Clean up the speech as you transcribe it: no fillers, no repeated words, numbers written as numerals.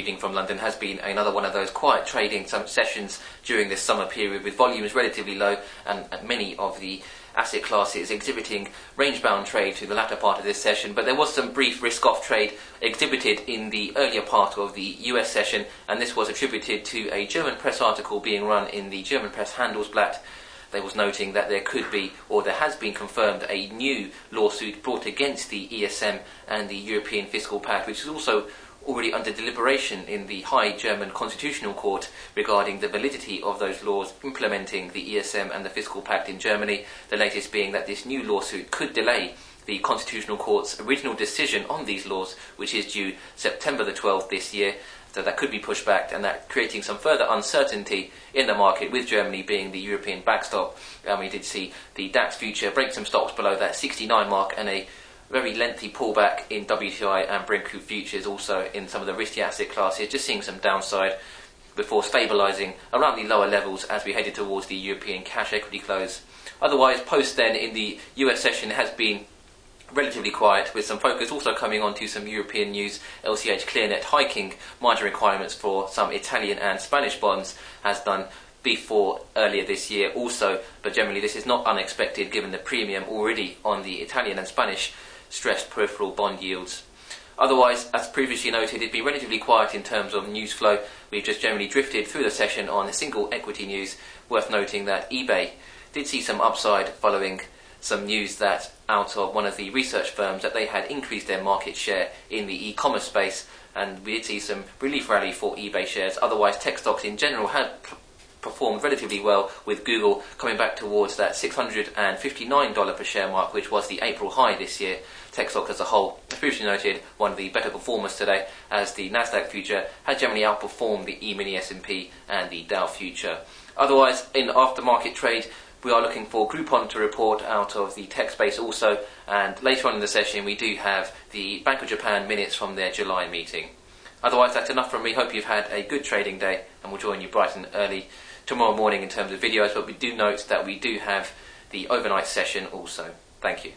reading from London, has been another one of those quiet trading sessions during this summer period, with volumes relatively low and many of the asset classes exhibiting range-bound trade through the latter part of this session. But there was some brief risk-off trade exhibited in the earlier part of the US session, and this was attributed to a German press article being run in the German press Handelsblatt. They was noting that there could be, or there has been confirmed, a new lawsuit brought against the ESM and the European Fiscal Pact, which is also already under deliberation in the High German Constitutional Court regarding the validity of those laws implementing the ESM and the Fiscal Pact in Germany. The latest being that this new lawsuit could delay the Constitutional Court's original decision on these laws, which is due September the 12th this year. So that could be pushed back, and that creating some further uncertainty in the market, with Germany being the European backstop. We did see the DAX future break some stocks below that 69 mark, and a very lengthy pullback in WTI and Brent crude futures, also in some of the risky asset classes, just seeing some downside before stabilising around the lower levels as we headed towards the European cash equity close. Otherwise, post then in the US session has been relatively quiet, with some focus also coming on to some European news. LCH Clearnet hiking margin requirements for some Italian and Spanish bonds, has done before earlier this year also, but generally this is not unexpected given the premium already on the Italian and Spanish stressed peripheral bond yields. Otherwise, as previously noted, it's been relatively quiet in terms of news flow. We've just generally drifted through the session on single equity news. Worth noting that eBay did see some upside following some news that out of one of the research firms that they had increased their market share in the e-commerce space, and we did see some relief rally for eBay shares. Otherwise, tech stocks in general had performed relatively well, with Google coming back towards that $659 per share mark, which was the April high this year. Tech stocks as a whole, as previously noted, one of the better performers today, as the Nasdaq future has generally outperformed the E-mini S&P and the Dow future. Otherwise, in aftermarket trade, we are looking for Groupon to report out of the tech space also, and later on in the session we do have the Bank of Japan minutes from their July meeting. Otherwise, that's enough from me. Hope you've had a good trading day, and we'll join you bright and early tomorrow morning in terms of videos, but we do note that we do have the overnight session also. Thank you.